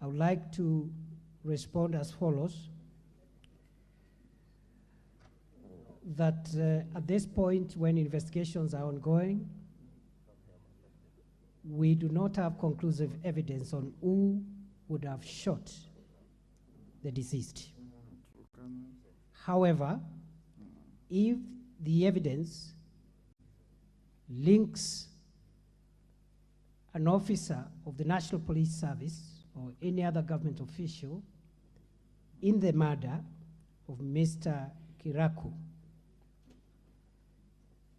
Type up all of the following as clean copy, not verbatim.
I would like to respond as follows. That at this point, when investigations are ongoing, we do not have conclusive evidence on who would have shot the deceased. However, if the evidence links an officer of the National Police Service or any other government official in the murder of Mr. Kiraku,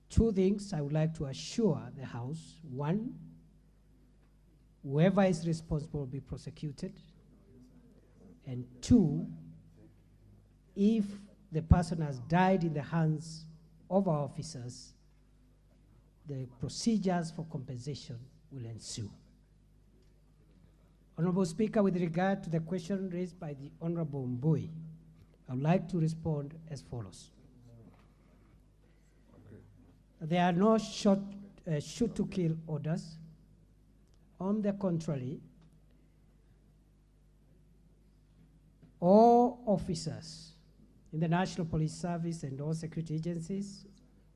two things I would like to assure the House. One, whoever is responsible will be prosecuted. And two, if the person has died in the hands of our officers, the procedures for compensation will ensue. Honorable Speaker, with regard to the question raised by the Honorable Mbui, I would like to respond as follows. There are no shoot-to-kill orders. On the contrary, all officers in the National Police Service and all security agencies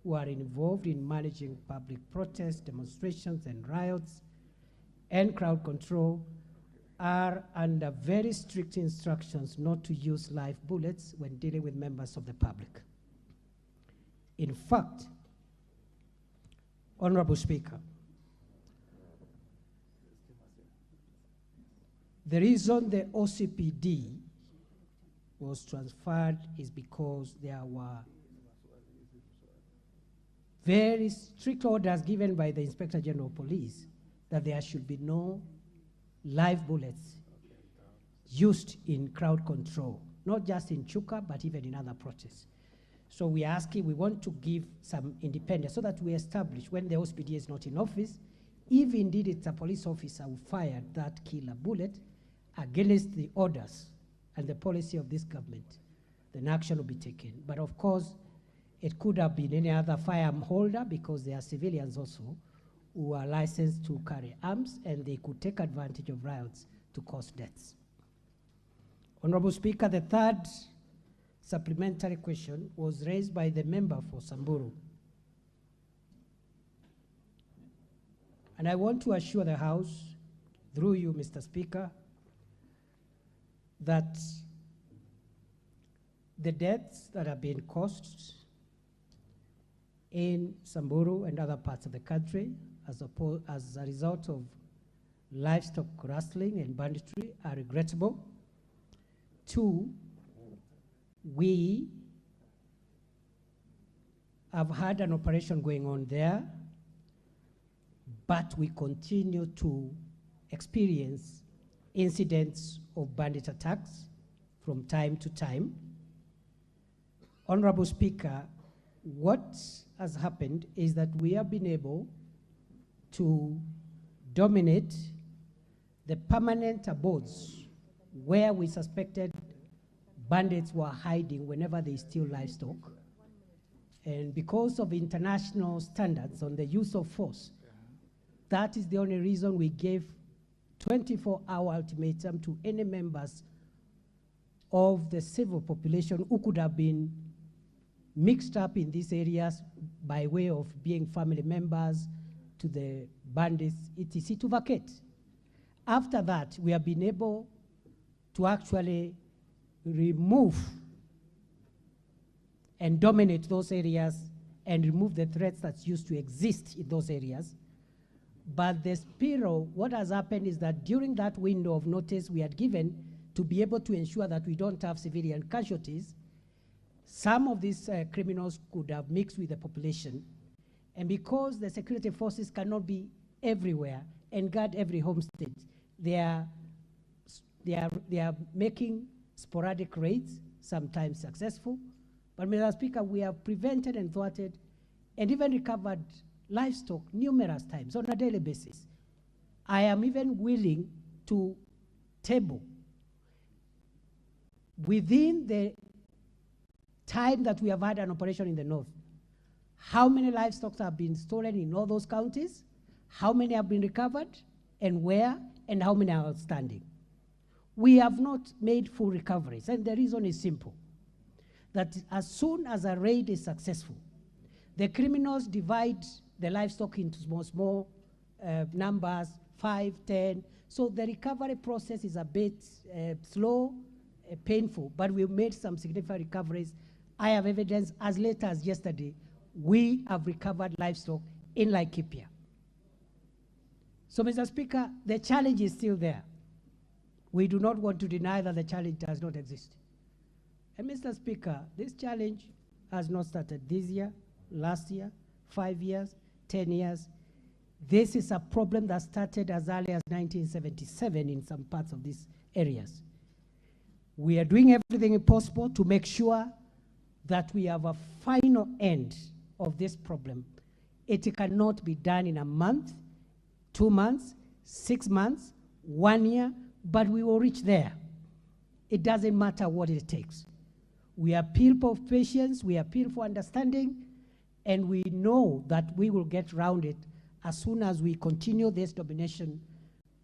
who are involved in managing public protests, demonstrations, and riots, and crowd control are under very strict instructions not to use live bullets when dealing with members of the public. In fact, Honorable Speaker, the reason the OCPD was transferred is because there were very strict orders given by the Inspector General of Police that there should be no live bullets used in crowd control, not just in Chuka, but even in other protests. So we want to give some independence so that we establish when the OCPD is not in office, if indeed it's a police officer who fired that killer bullet against the orders and the policy of this government, then action will be taken. But of course, it could have been any other firearm holder because there are civilians also who are licensed to carry arms and they could take advantage of riots to cause deaths. Honorable Speaker, the third supplementary question was raised by the member for Samburu. And I want to assure the House, through you, Mr. Speaker, that the deaths that have been caused in Samburu and other parts of the country as a result of livestock rustling and banditry are regrettable. Two, we have had an operation going on there, but we continue to experience incidents of bandit attacks from time to time. Honorable Speaker, what has happened is that we have been able to dominate the permanent abodes where we suspected bandits were hiding whenever they steal livestock. And because of international standards on the use of force, that is the only reason we gave 24-hour ultimatum to any members of the civil population who could have been mixed up in these areas by way of being family members to the bandits, etc., to vacate. After that, we have been able to actually remove and dominate those areas and remove the threats that used to exist in those areas. But the spiral, what has happened is that during that window of notice we had given to be able to ensure that we don't have civilian casualties, some of these criminals could have mixed with the population. And because the security forces cannot be everywhere and guard every homestead, they are making sporadic raids, sometimes successful. But Mr. Speaker, we have prevented and thwarted and even recovered livestock numerous times on a daily basis. I am even willing to table within the time that we have had an operation in the north, how many livestock have been stolen in all those counties, how many have been recovered, and where, and how many are outstanding. We have not made full recoveries, and the reason is simple. That as soon as a raid is successful, the criminals divide the livestock into small numbers, 5, 10. So the recovery process is a bit slow, painful, but we've made some significant recoveries. I have evidence as late as yesterday, we have recovered livestock in Laikipia. So, Mr. Speaker, the challenge is still there. We do not want to deny that the challenge does not exist. And Mr. Speaker, this challenge has not started this year, last year, 5 years, 10 years. This is a problem that started as early as 1977 in some parts of these areas. We are doing everything possible to make sure that we have a final end of this problem. It cannot be done in a month, 2 months, 6 months, 1 year, but we will reach there. It doesn't matter what it takes. We appeal for patience, we appeal for understanding, and we know that we will get around it as soon as we continue this domination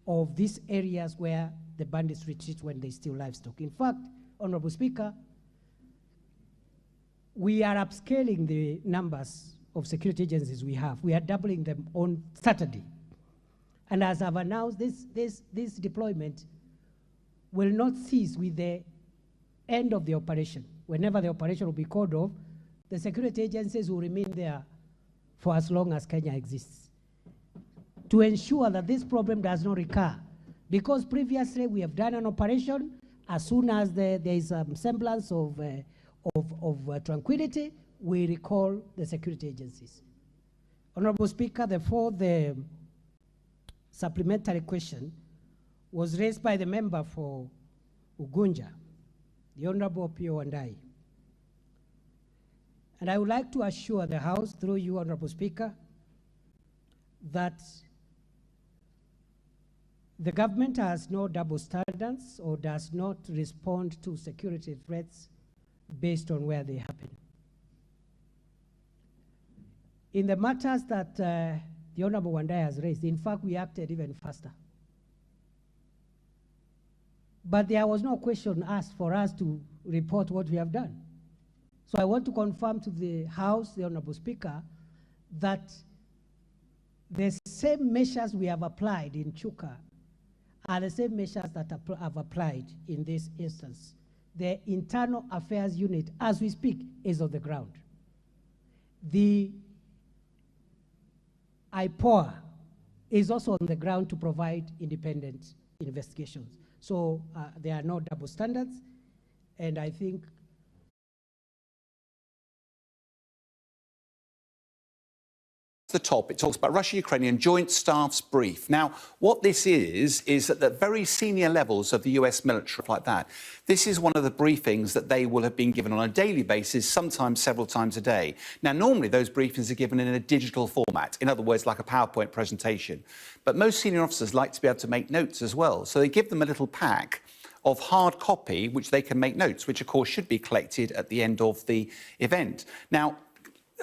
of these areas where the bandits retreat when they steal livestock. In fact, Honorable Speaker, we are upscaling the numbers of security agencies we have. We are doubling them on Saturday. And as I've announced, this deployment will not cease with the end of the operation. Whenever the operation will be called off, the security agencies will remain there for as long as Kenya exists, to ensure that this problem does not recur. Because previously we have done an operation, as soon as there is a semblance of tranquility, we recall the security agencies. Honorable Speaker, therefore, the supplementary question was raised by the member for Ugunja, the Honorable P.O. Wandai. And I would like to assure the House, through you, Honorable Speaker, that the government has no double standards or does not respond to security threats based on where they happen. In the matters that the Honorable Wandai has raised, in fact, we acted even faster. But there was no question asked for us to report what we have done. So I want to confirm to the House, the Honorable Speaker, that the same measures we have applied in Chuka are the same measures that have applied in this instance. The Internal Affairs Unit, as we speak, is on the ground. The IPOA is also on the ground to provide independent investigations. So there are no double standards, and I think the top, it talks about Russia-Ukrainian Joint Staffs Brief. Now, what this is at the very senior levels of the US military, like that, this is one of the briefings that they will have been given on a daily basis, sometimes several times a day. Now, normally those briefings are given in a digital format, in other words, like a PowerPoint presentation. But most senior officers like to be able to make notes as well. So they give them a little pack of hard copy, which they can make notes, which of course should be collected at the end of the event. Now,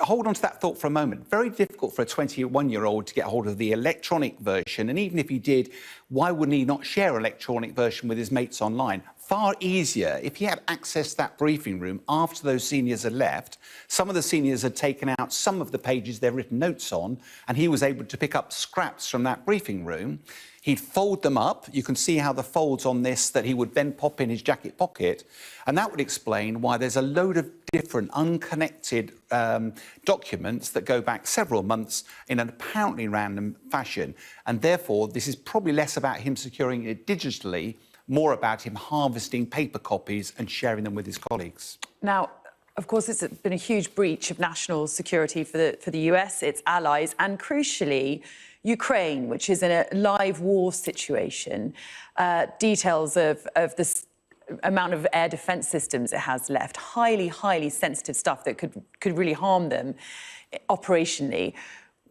hold on to that thought for a moment. Very difficult for a 21-year-old to get hold of the electronic version. And even if he did, why wouldn't he not share an electronic version with his mates online? Far easier if he had access to that briefing room after those seniors had left. Some of the seniors had taken out some of the pages they'd written notes on, and he was able to pick up scraps from that briefing room. He'd fold them up. You can see how the folds on this that he would then pop in his jacket pocket. And that would explain why there's a load of different unconnected documents that go back several months in an apparently random fashion. And therefore, this is probably less about him securing it digitally, more about him harvesting paper copies and sharing them with his colleagues. Now, of course, it's been a huge breach of national security for the US, its allies, and crucially, Ukraine, which is in a live war situation. Details of this amount of air defense systems it has left, highly sensitive stuff that could really harm them operationally.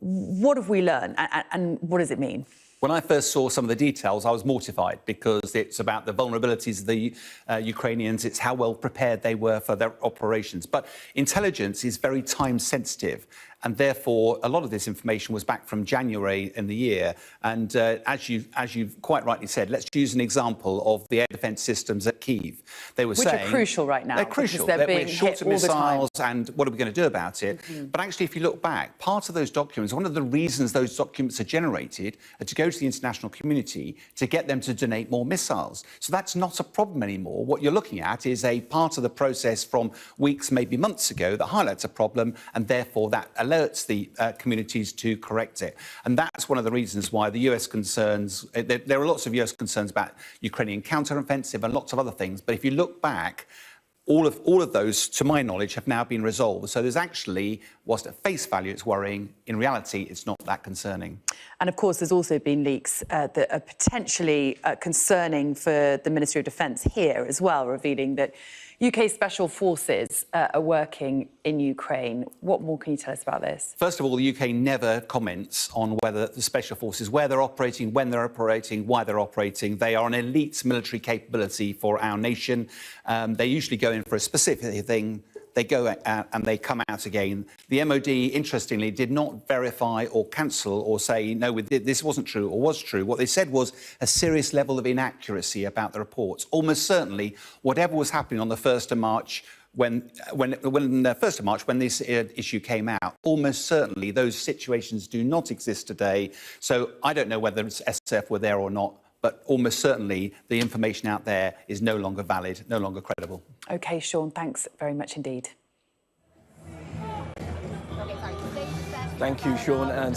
What have we learned, and what does it mean? When I first saw some of the details, I was mortified because it's about the vulnerabilities of the Ukrainians. It's how well prepared they were for their operations. But intelligence is very time sensitive. and therefore a lot of this information was back from January in the year. And as you've quite rightly said, let's use an example of the air defence systems at Kyiv. They were Which saying... are crucial right now. They're crucial. They're being we're short hit of all the time. missiles, and what are we going to do about it? But actually, if you look back, part of those documents, one of the reasons those documents are generated are to go to the international community to get them to donate more missiles. So that's not a problem anymore. What you're looking at is a part of the process from weeks, maybe months ago, that highlights a problem, and therefore that alerts the communities to correct it. And that's one of the reasons why the US concerns, there are lots of US concerns about Ukrainian counter-offensive and lots of other things, but if you look back, all of those, to my knowledge, have now been resolved. So there's actually, whilst at face value it's worrying, in reality it's not that concerning. And of course there's also been leaks that are potentially concerning for the Ministry of Defence here as well, revealing that UK Special Forces are working in Ukraine. What more can you tell us about this? First of all, the UK never comments on whether the Special Forces, where they're operating, when they're operating, why they're operating. They are an elite military capability for our nation. They usually go in for a specific thing. They go out and they come out again. The MOD, interestingly, did not verify or cancel or say, no, this wasn't true or was true. What they said was a serious level of inaccuracy about the reports. Almost certainly, whatever was happening on the 1st of March, when the 1st of March, when this issue came out, almost certainly those situations do not exist today. So I don't know whether SSF were there or not, but almost certainly the information out there is no longer valid, no longer credible. OK, Sean, thanks very much indeed. Thank you, Sean. And